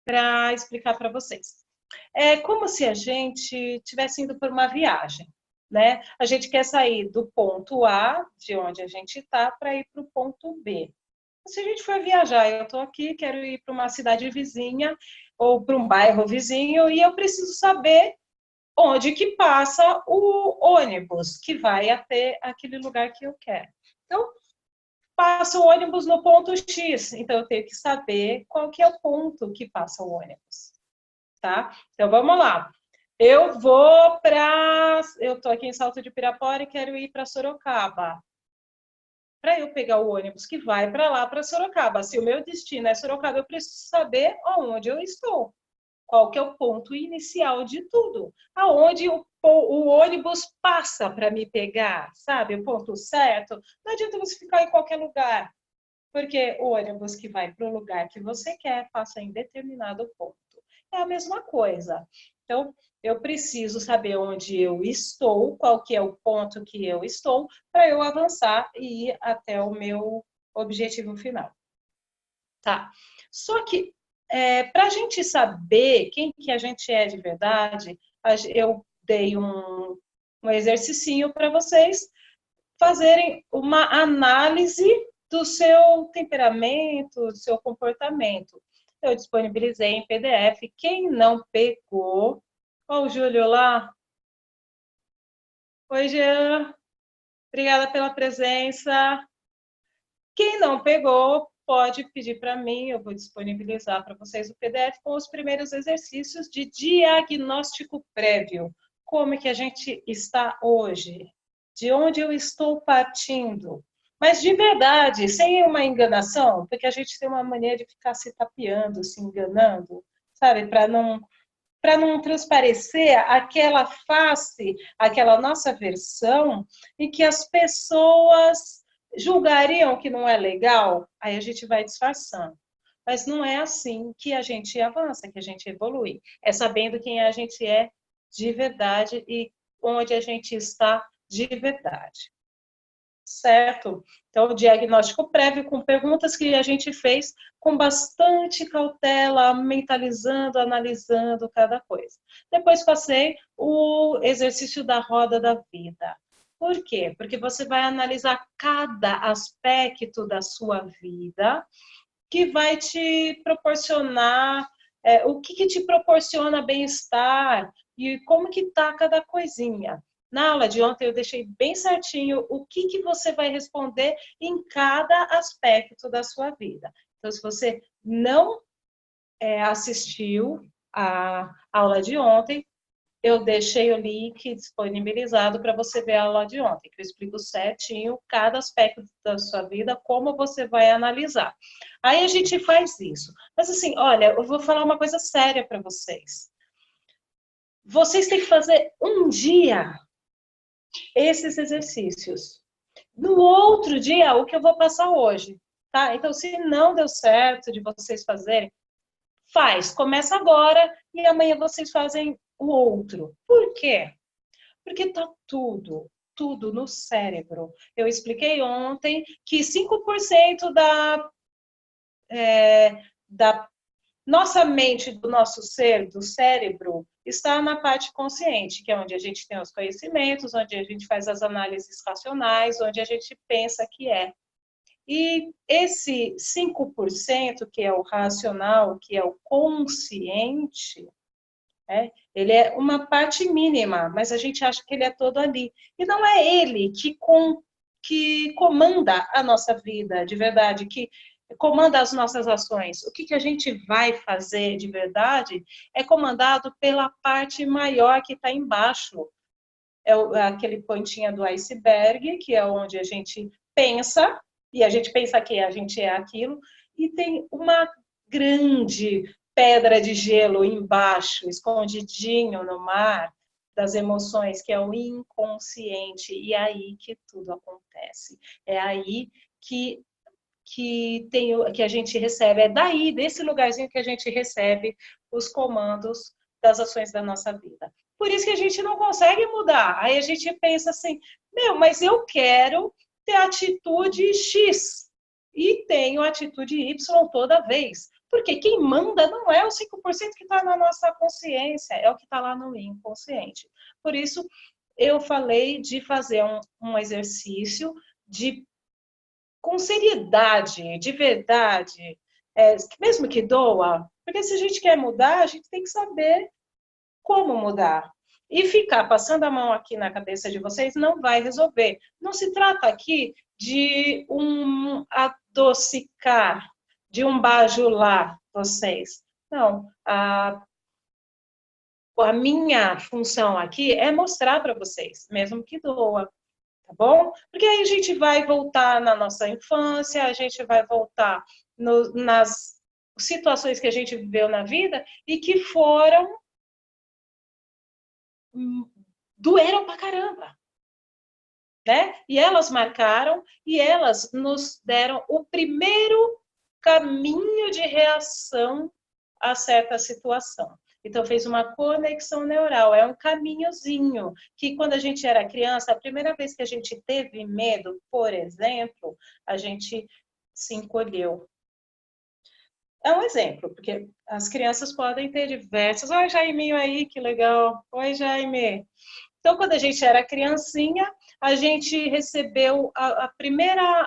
para explicar para vocês. É como se a gente estivesse indo por uma viagem, né? A gente quer sair do ponto A, de onde a gente está, para ir para o ponto B. Se a gente for viajar, eu estou aqui, quero ir para uma cidade vizinha ou para um bairro vizinho e eu preciso saber onde que passa o ônibus que vai até aquele lugar que eu quero. Então, passa o ônibus no ponto X, então eu tenho que saber qual que é o ponto que passa o ônibus, tá? Então, vamos lá. Eu estou aqui em Salto de Pirapora e quero ir para Sorocaba. Para eu pegar o ônibus que vai para lá, para Sorocaba. Se o meu destino é Sorocaba, eu preciso saber onde eu estou. Qual que é o ponto inicial de tudo? Aonde o ônibus passa para me pegar, sabe? O ponto certo. Não adianta você ficar em qualquer lugar, porque o ônibus que vai para o lugar que você quer passa em determinado ponto. É a mesma coisa. Então, eu preciso saber onde eu estou, qual que é o ponto que eu estou, para eu avançar e ir até o meu objetivo final. Tá? Só que, para a gente saber quem que a gente é de verdade, eu dei um exercício para vocês fazerem uma análise do seu temperamento, do seu comportamento. Eu disponibilizei em PDF. Quem não pegou... Olha o Júlio lá. Oi, Jean. Obrigada pela presença. Quem não pegou, pode pedir para mim, eu vou disponibilizar para vocês o PDF com os primeiros exercícios de diagnóstico prévio. Como é que a gente está hoje? De onde eu estou partindo? Mas de verdade, sem uma enganação, porque a gente tem uma mania de ficar se tapeando, se enganando, sabe? Para não transparecer aquela face, aquela nossa versão, e que as pessoas julgariam que não é legal, aí a gente vai disfarçando. Mas não é assim que a gente avança, que a gente evolui. É sabendo quem a gente é de verdade e onde a gente está de verdade. Certo? Então, o diagnóstico prévio com perguntas que a gente fez com bastante cautela, mentalizando, analisando cada coisa. Depois passei o exercício da roda da vida. Por quê? Porque você vai analisar cada aspecto da sua vida que vai te proporcionar, o que te proporciona bem-estar e como que tá cada coisinha. Na aula de ontem eu deixei bem certinho o que você vai responder em cada aspecto da sua vida. Então, se você não assistiu a aula de ontem, eu deixei o link disponibilizado para você ver a aula de ontem, que eu explico certinho cada aspecto da sua vida, como você vai analisar. Aí a gente faz isso. Mas assim, olha, eu vou falar uma coisa séria para vocês. Vocês têm que fazer um dia esses exercícios. No outro dia, o que eu vou passar hoje, tá? Então, se não deu certo de vocês fazerem, começa agora e amanhã vocês fazem o outro. Por quê? Porque tá tudo no cérebro. Eu expliquei ontem que 5% da nossa mente, do nosso ser, do cérebro, está na parte consciente, que é onde a gente tem os conhecimentos, onde a gente faz as análises racionais, onde a gente pensa que é. E esse 5%, que é o racional, que é o consciente, ele é uma parte mínima, mas a gente acha que ele é todo ali. E não é ele que comanda a nossa vida, de verdade, que comanda as nossas ações. O que a gente vai fazer de verdade é comandado pela parte maior que está embaixo. É aquele pontinha do iceberg, que é onde a gente pensa, e a gente pensa que a gente é aquilo, e tem uma grande pedra de gelo embaixo, escondidinho no mar, das emoções, que é o inconsciente, e é aí que tudo acontece. É aí que a gente recebe, é daí, desse lugarzinho que a gente recebe os comandos das ações da nossa vida. Por isso que a gente não consegue mudar. Aí a gente pensa assim, mas eu quero ter atitude X e tenho atitude Y toda vez. Porque quem manda não é os 5% que está na nossa consciência, é o que está lá no inconsciente. Por isso, eu falei de fazer um exercício com seriedade, de verdade, mesmo que doa, porque se a gente quer mudar, a gente tem que saber como mudar. E ficar passando a mão aqui na cabeça de vocês não vai resolver. Não se trata aqui de um adocicar, de um bajular vocês. Não, a minha função aqui é mostrar para vocês, mesmo que doa, tá bom? Porque aí a gente vai voltar na nossa infância, a gente vai voltar nas situações que a gente viveu na vida e que doeram pra caramba, né? E elas marcaram e elas nos deram o primeiro caminho de reação a certa situação. Então, fez uma conexão neural, é um caminhozinho, que quando a gente era criança, a primeira vez que a gente teve medo, por exemplo, a gente se encolheu. É um exemplo, porque as crianças podem ter diversos. Oi, Jaiminho aí, que legal. Oi, Jaime. Então, quando a gente era criancinha, a gente recebeu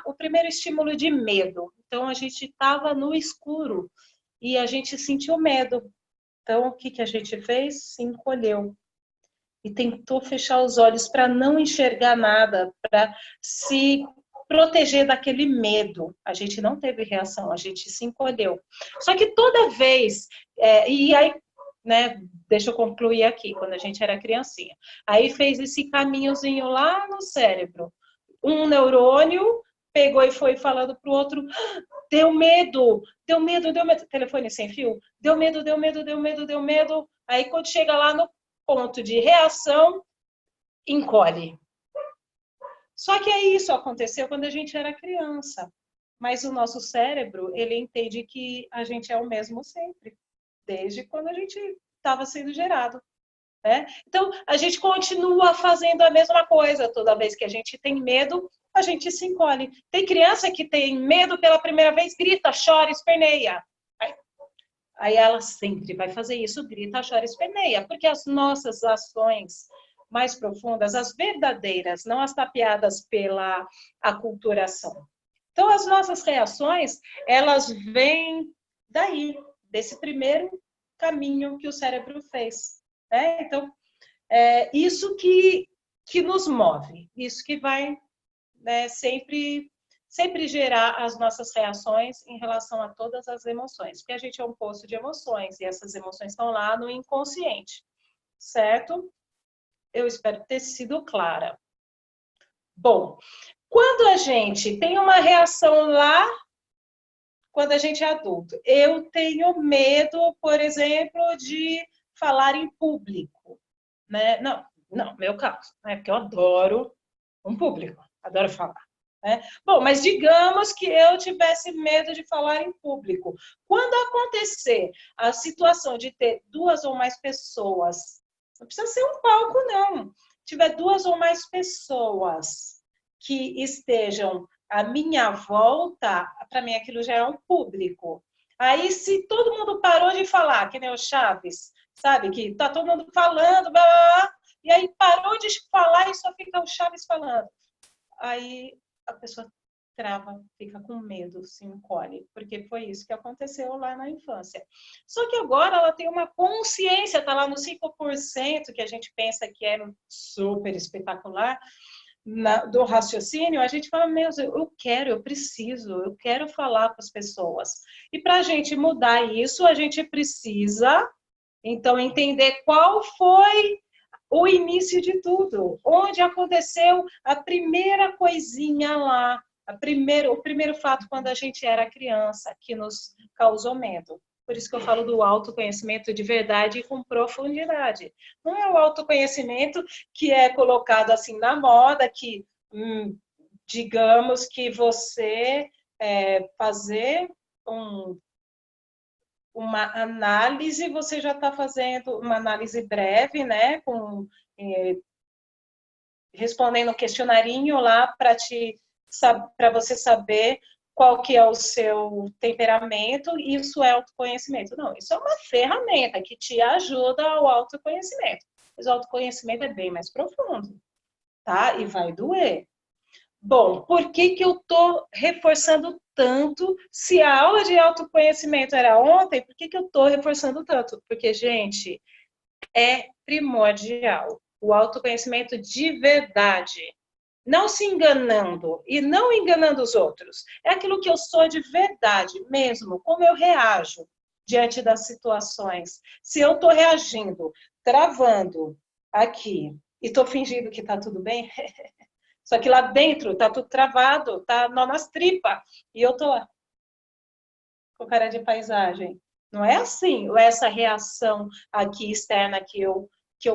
o primeiro estímulo de medo. Então, a gente estava no escuro e a gente sentiu medo. Então, o que a gente fez? Se encolheu e tentou fechar os olhos para não enxergar nada, para se proteger daquele medo. A gente não teve reação, a gente se encolheu. Só que toda vez, e aí, né, deixa eu concluir aqui, quando a gente era criancinha, aí fez esse caminhozinho lá no cérebro. Um neurônio pegou e foi falando para o outro, deu medo, deu medo, deu medo. Telefone sem fio, deu medo, deu medo, deu medo, deu medo. Aí quando chega lá no ponto de reação, encolhe. Só que aí isso aconteceu quando a gente era criança. Mas o nosso cérebro, ele entende que a gente é o mesmo sempre, desde quando a gente estava sendo gerado. Né? Então, a gente continua fazendo a mesma coisa. Toda vez que a gente tem medo, a gente se encolhe. Tem criança que tem medo pela primeira vez, grita, chora, esperneia. Aí ela sempre vai fazer isso, grita, chora, esperneia. Porque as nossas ações mais profundas, as verdadeiras, não as tapeadas pela aculturação. Então, as nossas reações, elas vêm daí, desse primeiro caminho que o cérebro fez. Né? Então, isso que nos move, isso que vai, né, sempre gerar as nossas reações em relação a todas as emoções, porque a gente é um poço de emoções e essas emoções estão lá no inconsciente, certo? Eu espero ter sido clara. Bom, quando a gente tem uma reação lá, quando a gente é adulto, eu tenho medo, por exemplo, de falar em público, né? Não, meu caso, né? Porque eu adoro um público, adoro falar. Né? Bom, mas digamos que eu tivesse medo de falar em público. Quando acontecer a situação de ter duas ou mais pessoas, não precisa ser um palco, não. Tiver duas ou mais pessoas que estejam à minha volta, para mim aquilo já é um público. Aí, se todo mundo parou de falar, que nem o Chaves, sabe? Que tá todo mundo falando, blá, blá, blá, e aí parou de falar e só fica o Chaves falando. Aí a pessoa trava, fica com medo, se encolhe, porque foi isso que aconteceu lá na infância. Só que agora ela tem uma consciência, está lá no 5%, que a gente pensa que é super espetacular, do raciocínio, a gente fala, meu, eu quero, eu preciso, eu quero falar com as pessoas. E para a gente mudar isso, a gente precisa, então, entender qual foi o início de tudo, onde aconteceu a primeira coisinha lá, o primeiro fato quando a gente era criança, que nos causou medo. Por isso que eu falo do autoconhecimento de verdade e com profundidade. Não é o autoconhecimento que é colocado assim na moda, que digamos que você fazer uma análise, você já está fazendo uma análise breve, né, respondendo um questionarinho lá para você saber qual que é o seu temperamento, isso é autoconhecimento. Não, isso é uma ferramenta que te ajuda ao autoconhecimento. Mas o autoconhecimento é bem mais profundo, tá? E vai doer. Bom, por que que eu tô reforçando tanto? Se a aula de autoconhecimento era ontem, por que que eu tô reforçando tanto? Porque, gente, é primordial. O autoconhecimento de verdade. Não se enganando e não enganando os outros. É aquilo que eu sou de verdade mesmo, como eu reajo diante das situações. Se eu estou reagindo, travando aqui e estou fingindo que está tudo bem, só que lá dentro está tudo travado, está nó nas tripas, e eu estou com cara de paisagem. Não é assim, ou essa reação aqui externa que eu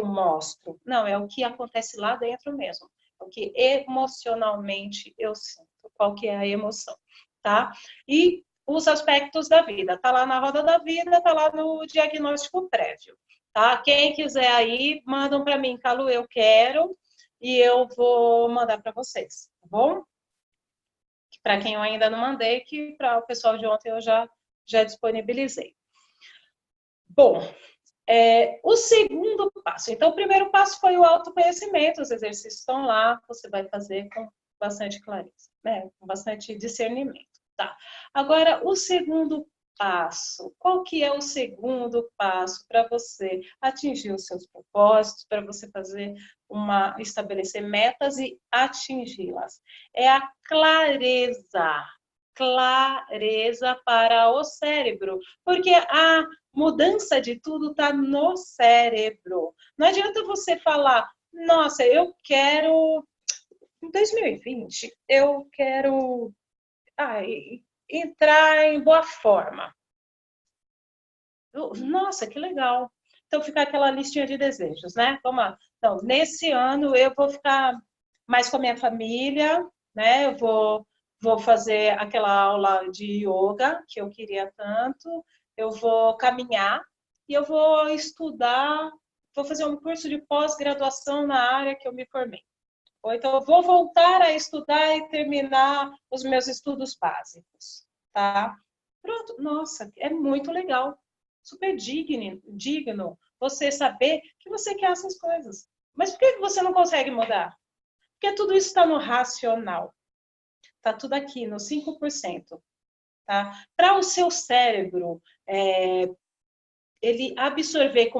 mostro. Não, é o que acontece lá dentro mesmo. É o que emocionalmente eu sinto. Qual que é a emoção, tá? E os aspectos da vida. Tá lá na roda da vida, tá lá no diagnóstico prévio, tá? Quem quiser aí, mandam para mim, Calu, eu quero, e eu vou mandar para vocês, tá bom? Para quem eu ainda não mandei, que para o pessoal de ontem eu já disponibilizei. Bom, o segundo passo. Então, o primeiro passo foi o autoconhecimento, os exercícios estão lá, você vai fazer com bastante clareza, né? Com bastante discernimento, tá? Agora, o segundo passo. Qual que é o segundo passo para você atingir os seus propósitos, para você estabelecer metas e atingi-las? É a clareza. Clareza para o cérebro, porque a mudança de tudo está no cérebro. Não adianta você falar, nossa, eu quero, em 2020, eu quero entrar em boa forma. Nossa, que legal. Então, ficar aquela listinha de desejos, né? Vamos lá. Então, nesse ano, eu vou ficar mais com a minha família, né? Eu vou fazer aquela aula de yoga que eu queria tanto, eu vou caminhar e eu vou estudar, vou fazer um curso de pós-graduação na área que eu me formei. Ou então, eu vou voltar a estudar e terminar os meus estudos básicos, tá? Pronto, nossa, é muito legal. Super digno você saber que você quer essas coisas. Mas por que você não consegue mudar? Porque tudo isso está no racional. Está tudo aqui, no 5%. Tá? Para o seu cérebro ele absorver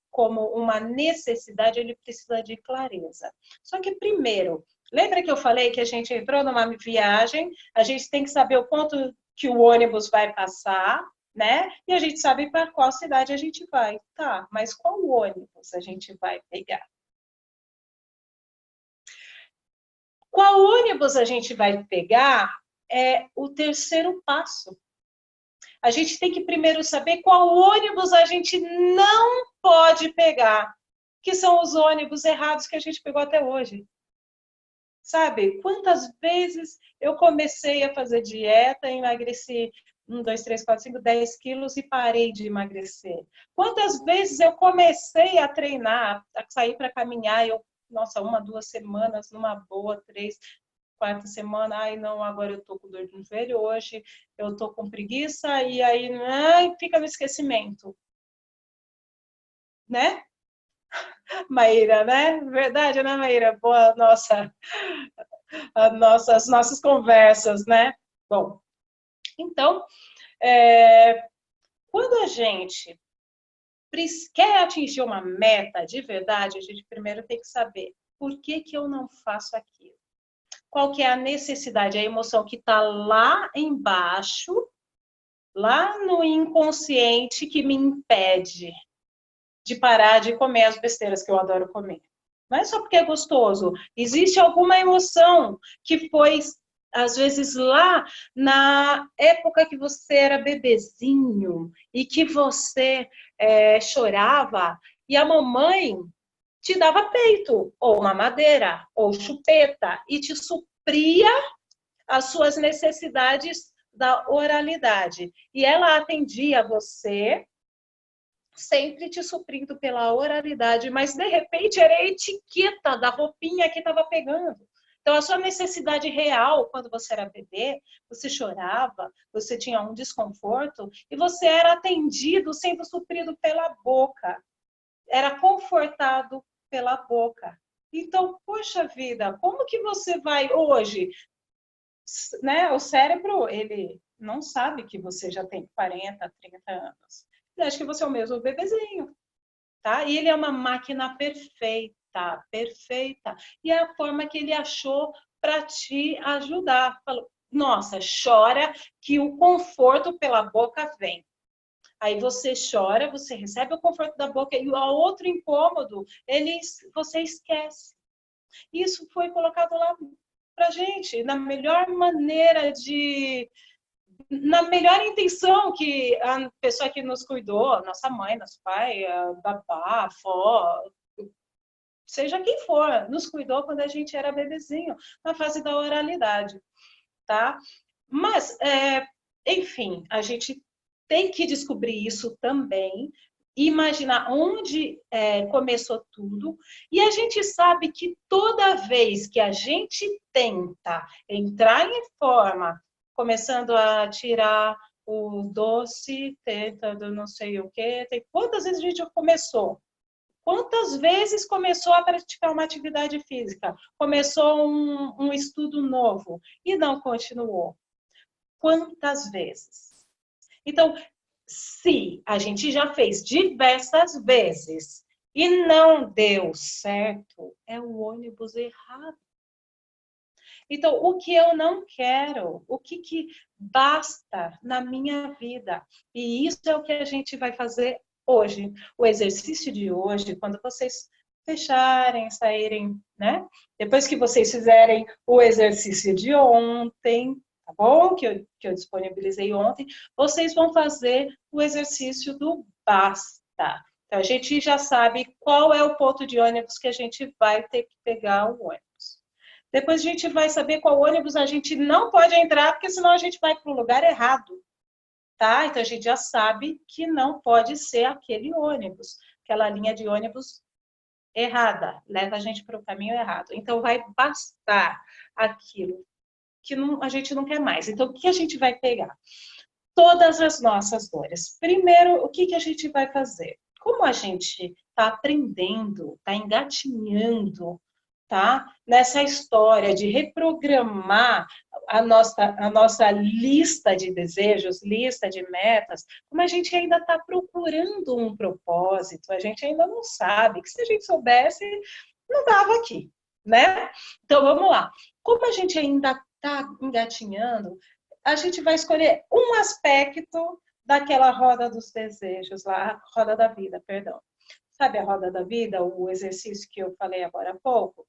como uma necessidade, ele precisa de clareza. Só que primeiro, lembra que eu falei que a gente entrou numa viagem, a gente tem que saber o ponto que o ônibus vai passar, né? E a gente sabe para qual cidade a gente vai. Tá, mas qual ônibus a gente vai pegar? Qual ônibus a gente vai pegar é o terceiro passo. A gente tem que primeiro saber qual ônibus a gente não pode pegar, que são os ônibus errados que a gente pegou até hoje. Sabe, quantas vezes eu comecei a fazer dieta, emagreci 1, 2, 3, 4, 5, 10 quilos e parei de emagrecer? Quantas vezes eu comecei a treinar, a sair para caminhar, nossa, 1, 2 semanas, numa boa, 3, 4 semana, ai não, agora eu tô com dor no joelho, hoje eu tô com preguiça, e aí fica no esquecimento, né? Maíra, né? Verdade, né, Maíra? Boa as nossas conversas, né? Bom, então, quando a gente quer atingir uma meta de verdade, a gente primeiro tem que saber por que eu não faço aquilo. Qual que é a necessidade, a emoção que está lá embaixo, lá no inconsciente, que me impede de parar de comer as besteiras que eu adoro comer. Não é só porque é gostoso. Existe alguma emoção que foi, às vezes, lá na época que você era bebezinho e que você chorava e a mamãe te dava peito, ou mamadeira, ou chupeta, e te supria as suas necessidades da oralidade. E ela atendia você, sempre te suprindo pela oralidade, mas de repente era a etiqueta da roupinha que estava pegando. Então, a sua necessidade real, quando você era bebê, você chorava, você tinha um desconforto, e você era atendido, sendo suprido pela boca. Era confortado pela boca. Então, poxa vida, como que você vai hoje, né? O cérebro, ele não sabe que você já tem 40, 30 anos. Ele acha que você é o mesmo bebezinho, tá? E ele é uma máquina perfeita, perfeita. E é a forma que ele achou para te ajudar. Falou, nossa, chora que o conforto pela boca vem. Aí você chora, você recebe o conforto da boca e o outro incômodo, você esquece. Isso foi colocado lá pra gente, na melhor maneira na melhor intenção que a pessoa que nos cuidou, nossa mãe, nosso pai, a babá, a avó, seja quem for, nos cuidou quando a gente era bebezinho, na fase da oralidade, tá? Mas, enfim, a gente tem que descobrir isso também, imaginar onde começou tudo, e a gente sabe que toda vez que a gente tenta entrar em forma, começando a tirar o doce, tentando não sei o quê, quantas vezes a gente já começou? Quantas vezes começou a praticar uma atividade física? Começou um estudo novo e não continuou? Quantas vezes? Então, se a gente já fez diversas vezes e não deu certo, é o ônibus errado. Então, o que eu não quero, o que basta na minha vida? E isso é o que a gente vai fazer hoje. O exercício de hoje, quando vocês fecharem, saírem, né? Depois que vocês fizerem o exercício de ontem, tá bom? Que eu disponibilizei ontem, vocês vão fazer o exercício do basta. Então, a gente já sabe qual é o ponto de ônibus que a gente vai ter que pegar o ônibus. Depois a gente vai saber qual ônibus a gente não pode entrar, porque senão a gente vai para o lugar errado, tá? Então a gente já sabe que não pode ser aquele ônibus, aquela linha de ônibus errada, leva a gente para o caminho errado. Então vai bastar aquilo que a gente não quer mais. Então o que a gente vai pegar? Todas as nossas dores. Primeiro, o que a gente vai fazer? Como a gente está aprendendo, está engatinhando, tá? Nessa história de reprogramar a nossa lista de desejos, lista de metas, como a gente ainda está procurando um propósito, a gente ainda não sabe, que se a gente soubesse, não dava aqui, né? Então, vamos lá. Como a gente ainda está engatinhando, a gente vai escolher um aspecto daquela roda dos desejos lá, roda da vida, perdão. Sabe a roda da vida, o exercício que eu falei agora há pouco?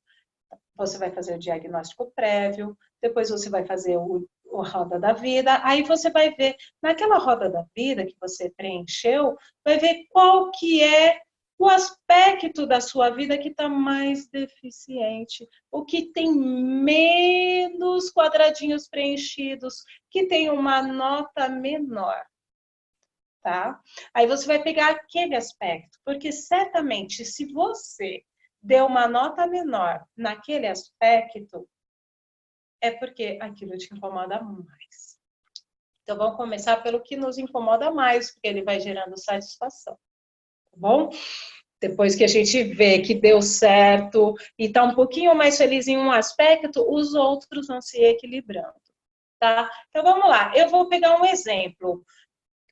Você vai fazer o diagnóstico prévio, depois você vai fazer o roda da vida, aí você vai ver, naquela roda da vida que você preencheu, vai ver qual que é o aspecto da sua vida que está mais deficiente, o que tem menos quadradinhos preenchidos, que tem uma nota menor, tá? Aí você vai pegar aquele aspecto, porque certamente se você deu uma nota menor naquele aspecto, é porque aquilo te incomoda mais. Então, vamos começar pelo que nos incomoda mais, porque ele vai gerando satisfação, tá bom? Depois que a gente vê que deu certo e está um pouquinho mais feliz em um aspecto, os outros vão se equilibrando, tá? Então, vamos lá. Eu vou pegar um exemplo.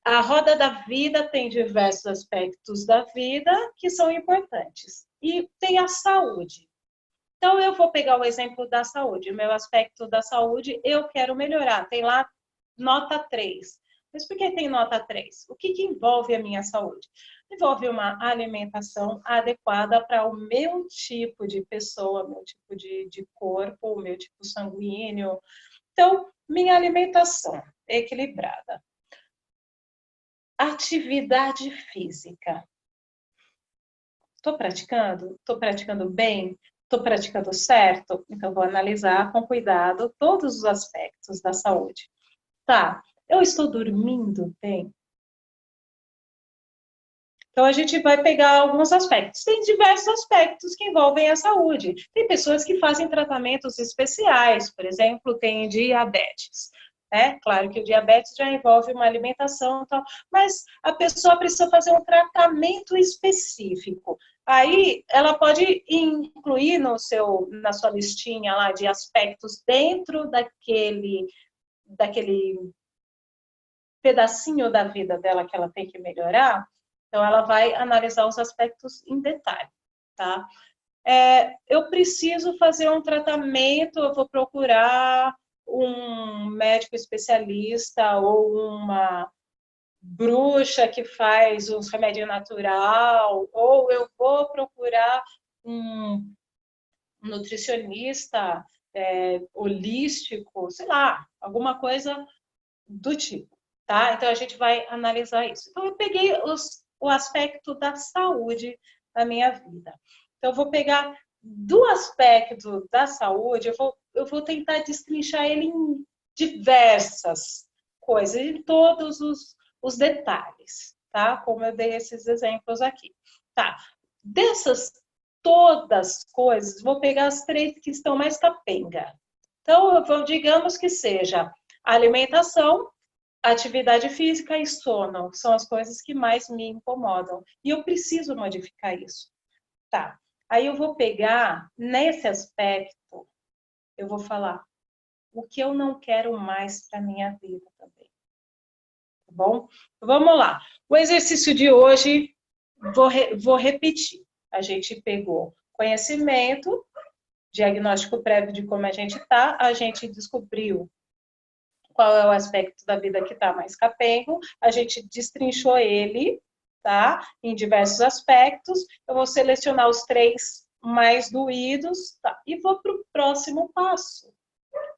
A roda da vida tem diversos aspectos da vida que são importantes. E tem a saúde. Então, eu vou pegar o exemplo da saúde. O meu aspecto da saúde, eu quero melhorar. Tem lá nota 3. Mas por que tem nota 3? O que envolve a minha saúde? Envolve uma alimentação adequada para o meu tipo de pessoa, meu tipo de corpo, o meu tipo sanguíneo. Então, minha alimentação equilibrada. Atividade física. Estou praticando? Estou praticando bem? Estou praticando certo? Então, vou analisar com cuidado todos os aspectos da saúde. Tá, eu estou dormindo bem? Então, a gente vai pegar alguns aspectos. Tem diversos aspectos que envolvem a saúde. Tem pessoas que fazem tratamentos especiais, por exemplo, tem diabetes. Claro que o diabetes já envolve uma alimentação e tal, mas a pessoa precisa fazer um tratamento específico. Aí, ela pode incluir na sua listinha lá de aspectos dentro daquele pedacinho da vida dela que ela tem que melhorar. Então, ela vai analisar os aspectos em detalhe, tá? Eu preciso fazer um tratamento, eu vou procurar um médico especialista ou uma bruxa que faz uns remédios natural, ou eu vou procurar um nutricionista holístico, sei lá, alguma coisa do tipo, tá? Então, a gente vai analisar isso. Então, eu peguei o aspecto da saúde da minha vida. Então, eu vou pegar do aspecto da saúde, eu vou tentar destrinchar ele em diversas coisas, em todos os detalhes, tá? Como eu dei esses exemplos aqui. Tá, dessas todas coisas, vou pegar as 3 que estão mais capenga. Então, digamos que seja alimentação, atividade física e sono são as coisas que mais me incomodam. E eu preciso modificar isso. Tá. Aí eu vou pegar, nesse aspecto, eu vou falar o que eu não quero mais para minha vida também. Tá bom? Vamos lá. O exercício de hoje, vou repetir. A gente pegou conhecimento, diagnóstico prévio de como a gente está, a gente descobriu qual é o aspecto da vida que está mais capengo, a gente destrinchou ele, tá? Em diversos aspectos. Eu vou selecionar os 3 mais doídos, tá? E vou para o próximo passo,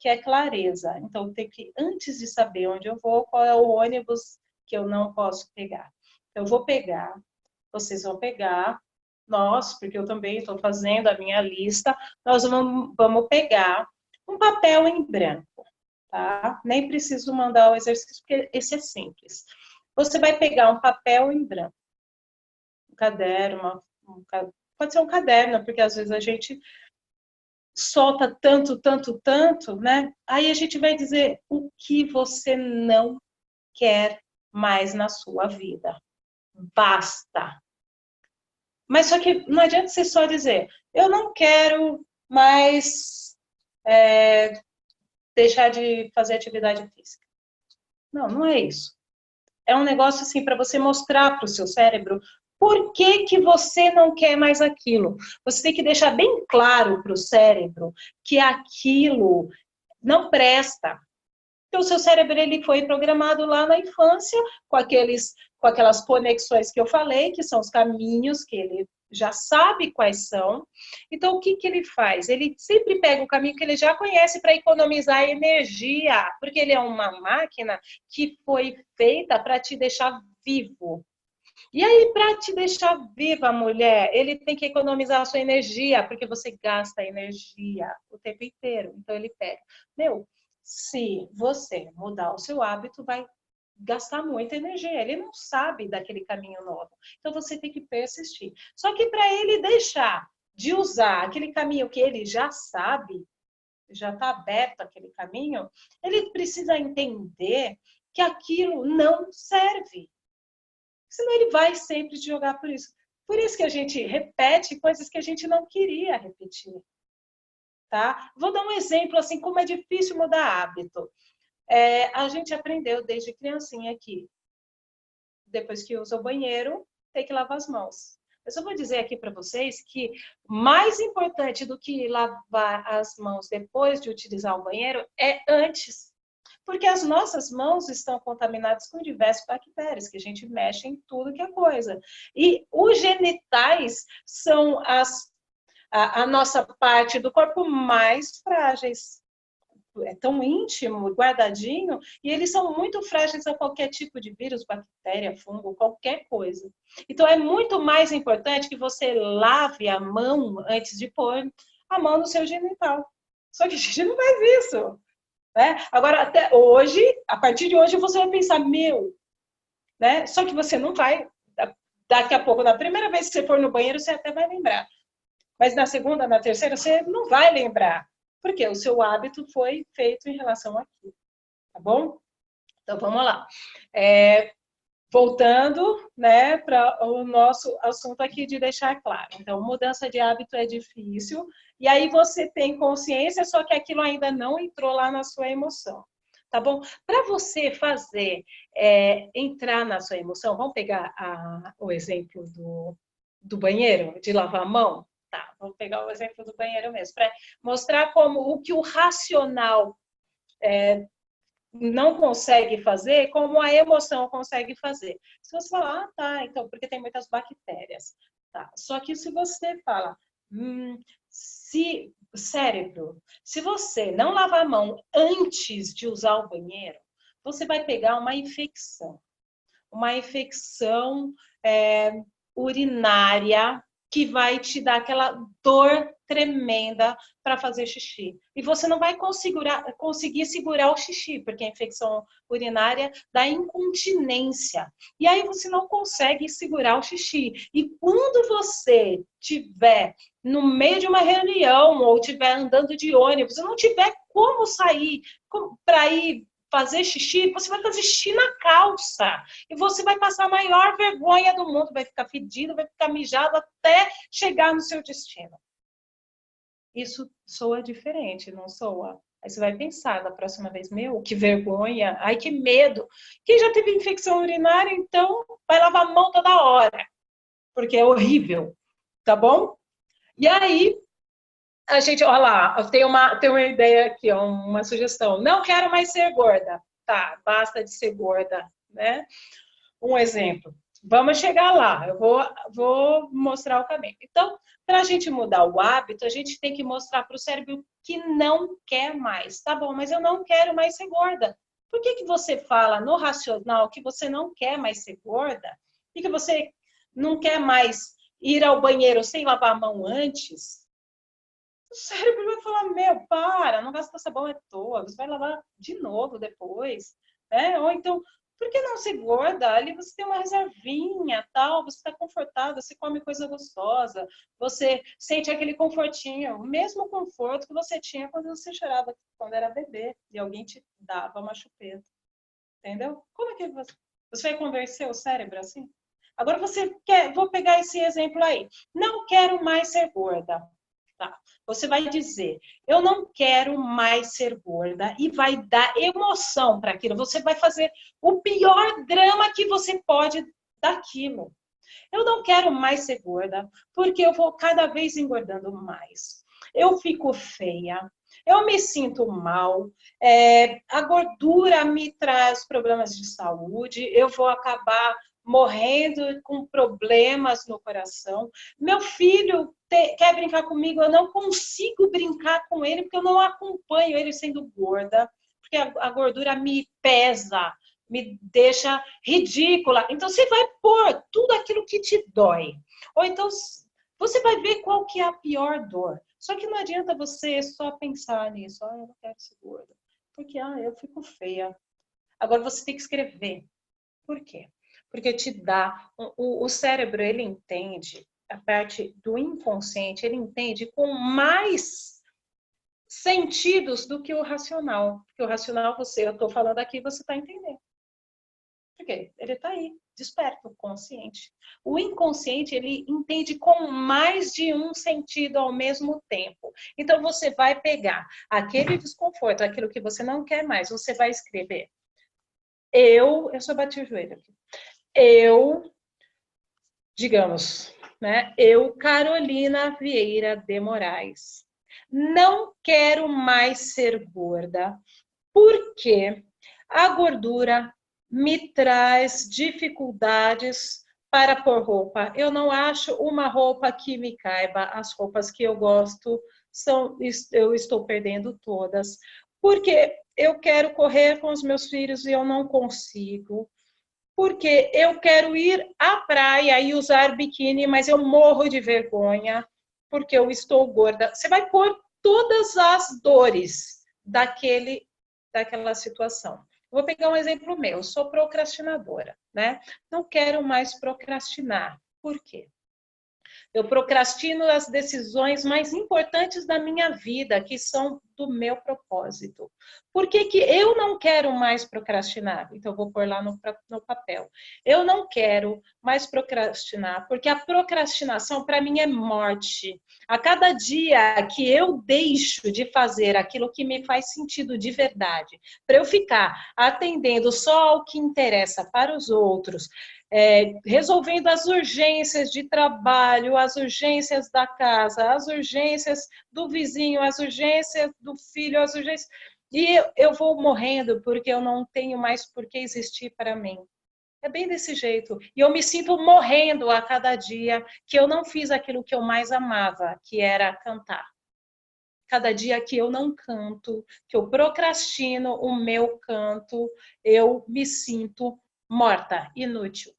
que é clareza. Então, tem que, antes de saber onde eu vou, qual é o ônibus que eu não posso pegar. Eu vou pegar, vocês vão pegar, nós, porque eu também estou fazendo a minha lista, nós vamos pegar um papel em branco. Tá? Nem preciso mandar o exercício, porque esse é simples. Você vai pegar um papel em branco, um caderno, pode ser um caderno, porque às vezes a gente solta tanto, né? Aí a gente vai dizer o que você não quer mais na sua vida. Basta. Mas só que não adianta você só dizer, eu não quero mais deixar de fazer atividade física. Não, não é isso. É um negócio assim para você mostrar para o seu cérebro por que você não quer mais aquilo. Você tem que deixar bem claro para o cérebro que aquilo não presta. Porque o seu cérebro ele foi programado lá na infância com aquelas conexões que eu falei, que são os caminhos que ele já sabe quais são. Então, o que ele faz? Ele sempre pega o caminho que ele já conhece para economizar energia, porque ele é uma máquina que foi feita para te deixar vivo. E aí, para te deixar viva, mulher, ele tem que economizar a sua energia, porque você gasta energia o tempo inteiro. Então, ele pega. Se você mudar o seu hábito, vai gastar muita energia. Ele não sabe daquele caminho novo. Então, você tem que persistir. Só que para ele deixar de usar aquele caminho que ele já sabe, já está aberto aquele caminho, ele precisa entender que aquilo não serve. Senão ele vai sempre te jogar por isso. Por isso que a gente repete coisas que a gente não queria repetir. Tá? Vou dar um exemplo, assim, como é difícil mudar hábito. A gente aprendeu desde criancinha aqui, depois que usa o banheiro, tem que lavar as mãos. Mas eu vou dizer aqui para vocês que mais importante do que lavar as mãos depois de utilizar o banheiro é antes. Porque as nossas mãos estão contaminadas com diversas bactérias, que a gente mexe em tudo que é coisa. E os genitais são a nossa parte do corpo mais frágeis. É tão íntimo, guardadinho, e eles são muito frágeis a qualquer tipo de vírus, bactéria, fungo, qualquer coisa. Então, é muito mais importante que você lave a mão antes de pôr a mão no seu genital. Só que a gente não faz isso. Né? Agora, até hoje, a partir de hoje, você vai pensar, né? Só que você não vai daqui a pouco, na primeira vez que você for no banheiro, você até vai lembrar. Mas na segunda, na terceira, você não vai lembrar. Porque o seu hábito foi feito em relação àquilo. Tá bom? Então, vamos lá. Voltando, né, para o nosso assunto aqui de deixar claro. Então, mudança de hábito é difícil. E aí você tem consciência, só que aquilo ainda não entrou lá na sua emoção. Tá bom? Para você fazer entrar na sua emoção, vamos pegar o exemplo do banheiro, de lavar a mão? Tá, vamos pegar o exemplo do banheiro mesmo, para mostrar como o que o racional não consegue fazer, como a emoção consegue fazer. Se você falar, ah, tá, então, porque tem muitas bactérias. Tá. Só que se você fala, cérebro, se você não lavar a mão antes de usar o banheiro, você vai pegar uma infecção. Uma infecção urinária que vai te dar aquela dor tremenda para fazer xixi. E você não vai conseguir segurar o xixi, porque a infecção urinária dá incontinência. E aí você não consegue segurar o xixi. E quando você tiver no meio de uma reunião ou estiver andando de ônibus, não tiver como sair para ir fazer xixi, você vai fazer xixi na calça. E você vai passar a maior vergonha do mundo. Vai ficar fedido, vai ficar mijado até chegar no seu destino. Isso soa diferente, não soa? Aí você vai pensar da próxima vez, meu, que vergonha, ai, que medo. Quem já teve infecção urinária, então vai lavar a mão toda hora. Porque é horrível, tá bom? E aí, a gente, olha lá, tem uma ideia aqui, uma sugestão. Não quero mais ser gorda. Tá, basta de ser gorda, né? Um exemplo. Vamos chegar lá, eu vou mostrar o caminho. Então, para a gente mudar o hábito, a gente tem que mostrar para o cérebro que não quer mais. Tá bom, mas eu não quero mais ser gorda. Por que você fala no racional que você não quer mais ser gorda? E que você não quer mais ir ao banheiro sem lavar a mão antes? O cérebro vai falar, meu, para, não gasta sabão à toa, você vai lavar de novo depois, né? Ou então, por que não ser gorda? Ali você tem uma reservinha, tal, você está confortável, você come coisa gostosa, você sente aquele confortinho, o mesmo conforto que você tinha quando você chorava, quando era bebê, e alguém te dava uma chupeta, entendeu? Como é que você vai convencer o cérebro assim? Agora vou pegar esse exemplo aí, não quero mais ser gorda. Tá. Você vai dizer, eu não quero mais ser gorda e vai dar emoção para aquilo. Você vai fazer o pior drama que você pode daquilo. Eu não quero mais ser gorda porque eu vou cada vez engordando mais. Eu fico feia, eu me sinto mal, a gordura me traz problemas de saúde, eu vou acabar morrendo com problemas no coração. Meu filho quer brincar comigo, eu não consigo brincar com ele porque eu não acompanho ele sendo gorda, porque a gordura me pesa, me deixa ridícula. Então você vai pôr tudo aquilo que te dói. Ou então você vai ver qual que é a pior dor. Só que não adianta você só pensar nisso. Ah, eu não quero ser gorda. Porque eu fico feia. Agora você tem que escrever. Por quê? Porque te dá... O cérebro, ele entende, a parte do inconsciente, ele entende com mais sentidos do que o racional. Porque o racional, eu estou falando aqui, você está entendendo. Por quê? Ele está aí, desperto, consciente. O inconsciente, ele entende com mais de um sentido ao mesmo tempo. Então, você vai pegar aquele desconforto, aquilo que você não quer mais, você vai escrever. Eu só bati o joelho aqui. Digamos, né? Eu, Carolina Vieira de Moraes, não quero mais ser gorda, porque a gordura me traz dificuldades para pôr roupa. Eu não acho uma roupa que me caiba. As roupas que eu gosto eu estou perdendo todas. Porque eu quero correr com os meus filhos e eu não consigo. Porque eu quero ir à praia e usar biquíni, mas eu morro de vergonha porque eu estou gorda. Você vai pôr todas as dores daquela situação. Vou pegar um exemplo meu, eu sou procrastinadora, né? Não quero mais procrastinar. Por quê? Eu procrastino as decisões mais importantes da minha vida, que são do meu propósito. Por que, que eu não quero mais procrastinar? Então, eu vou pôr lá no papel. Eu não quero mais procrastinar, porque a procrastinação, para mim, é morte. A cada dia que eu deixo de fazer aquilo que me faz sentido de verdade, para eu ficar atendendo só ao que interessa para os outros, resolvendo as urgências de trabalho, as urgências da casa, as urgências do vizinho, as urgências do filho, as urgências. E eu vou morrendo porque eu não tenho mais por que existir para mim. É bem desse jeito. E eu me sinto morrendo a cada dia que eu não fiz aquilo que eu mais amava, que era cantar. Cada dia que eu não canto, que eu procrastino o meu canto, eu me sinto morta, inútil.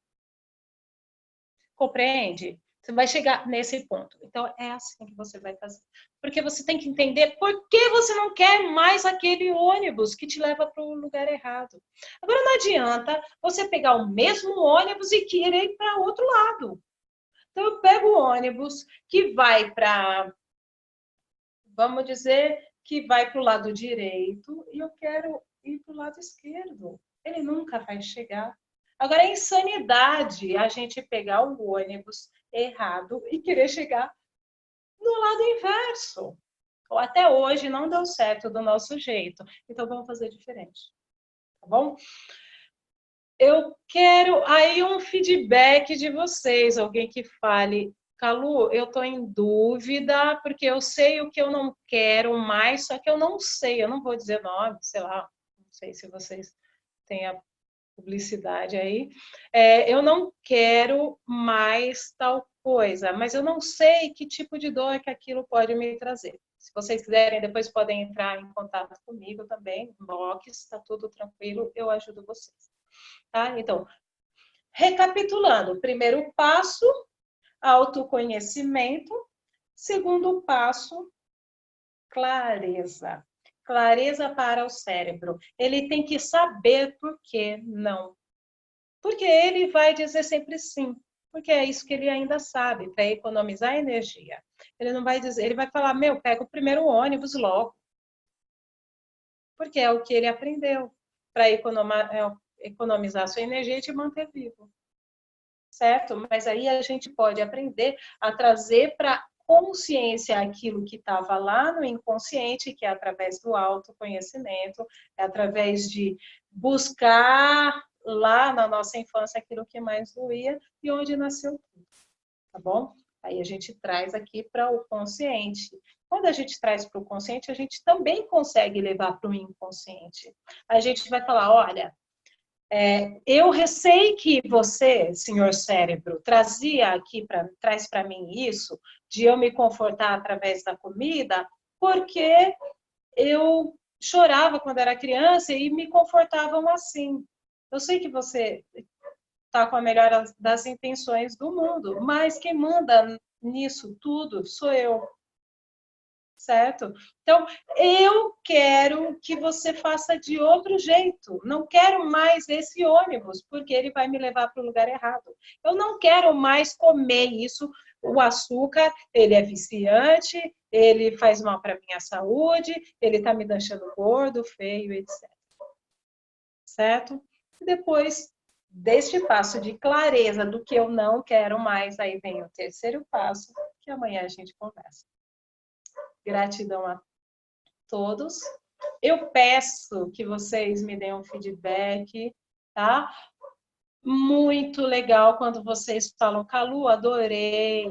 Compreende? Você vai chegar nesse ponto. Então, é assim que você vai fazer. Porque você tem que entender por que você não quer mais aquele ônibus que te leva para o lugar errado. Agora, não adianta você pegar o mesmo ônibus e querer ir para outro lado. Então, eu pego o ônibus que vai para, vamos dizer, que vai para o lado direito e eu quero ir para o lado esquerdo. Ele nunca vai chegar. Agora, é insanidade a gente pegar o ônibus errado e querer chegar no lado inverso. Ou até hoje não deu certo do nosso jeito. Então, vamos fazer diferente. Tá bom? Eu quero aí um feedback de vocês. Alguém que fale, Calu, eu estou em dúvida, porque eu sei o que eu não quero mais, só que eu não sei, eu não vou dizer nome, sei lá, não sei se vocês têm a publicidade aí. Eu não quero mais tal coisa, mas eu não sei que tipo de dor que aquilo pode me trazer. Se vocês quiserem, depois podem entrar em contato comigo também, inbox, está tudo tranquilo, eu ajudo vocês. Tá? Então, recapitulando, primeiro passo, autoconhecimento. Segundo passo, clareza. Clareza para o cérebro. Ele tem que saber por que não. Porque ele vai dizer sempre sim. Porque é isso que ele ainda sabe, para economizar energia. Ele não vai dizer, ele vai falar, meu, pega o primeiro ônibus logo. Porque é o que ele aprendeu para economizar sua energia e te manter vivo. Certo? Mas aí a gente pode aprender a trazer para consciência aquilo que estava lá no inconsciente, que é através do autoconhecimento, é através de buscar lá na nossa infância aquilo que mais doía e onde nasceu tudo, tá bom? Aí a gente traz aqui para o consciente. Quando a gente traz para o consciente, a gente também consegue levar para o inconsciente. A gente vai falar, olha, eu sei que você, senhor cérebro, traz para mim isso, de eu me confortar através da comida, porque eu chorava quando era criança e me confortavam assim. Eu sei que você está com a melhor das intenções do mundo, mas quem manda nisso tudo sou eu. Certo? Então, eu quero que você faça de outro jeito. Não quero mais esse ônibus, porque ele vai me levar para o lugar errado. Eu não quero mais comer isso. O açúcar, ele é viciante, ele faz mal para a minha saúde, ele está me deixando gordo, feio, etc. Certo? E depois deste passo de clareza do que eu não quero mais, aí vem o terceiro passo, que amanhã a gente conversa. Gratidão a todos. Eu peço que vocês me deem um feedback, tá? Muito legal quando vocês falam, Calu, adorei,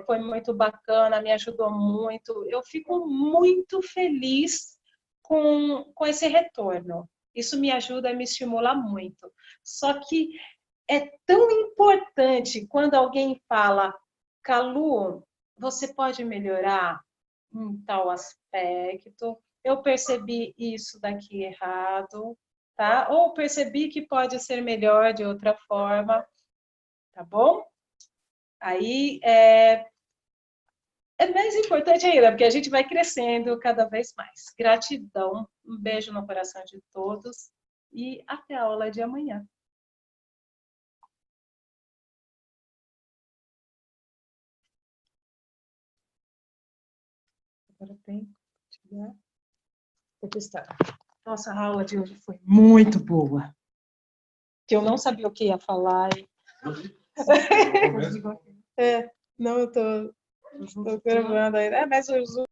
foi muito bacana, me ajudou muito. Eu fico muito feliz com esse retorno. Isso me ajuda, me estimula muito. Só que é tão importante quando alguém fala, Calu, você pode melhorar em tal aspecto, eu percebi isso daqui errado, tá? Ou percebi que pode ser melhor de outra forma, tá bom? Aí é mais importante ainda, porque a gente vai crescendo cada vez mais. Gratidão, um beijo no coração de todos e até a aula de amanhã. Agora tem que tirar. Vou testar. Nossa, a aula de hoje foi muito boa. Que eu não sabia o que ia falar. Não, eu tô gravando aí. Mas o Zoom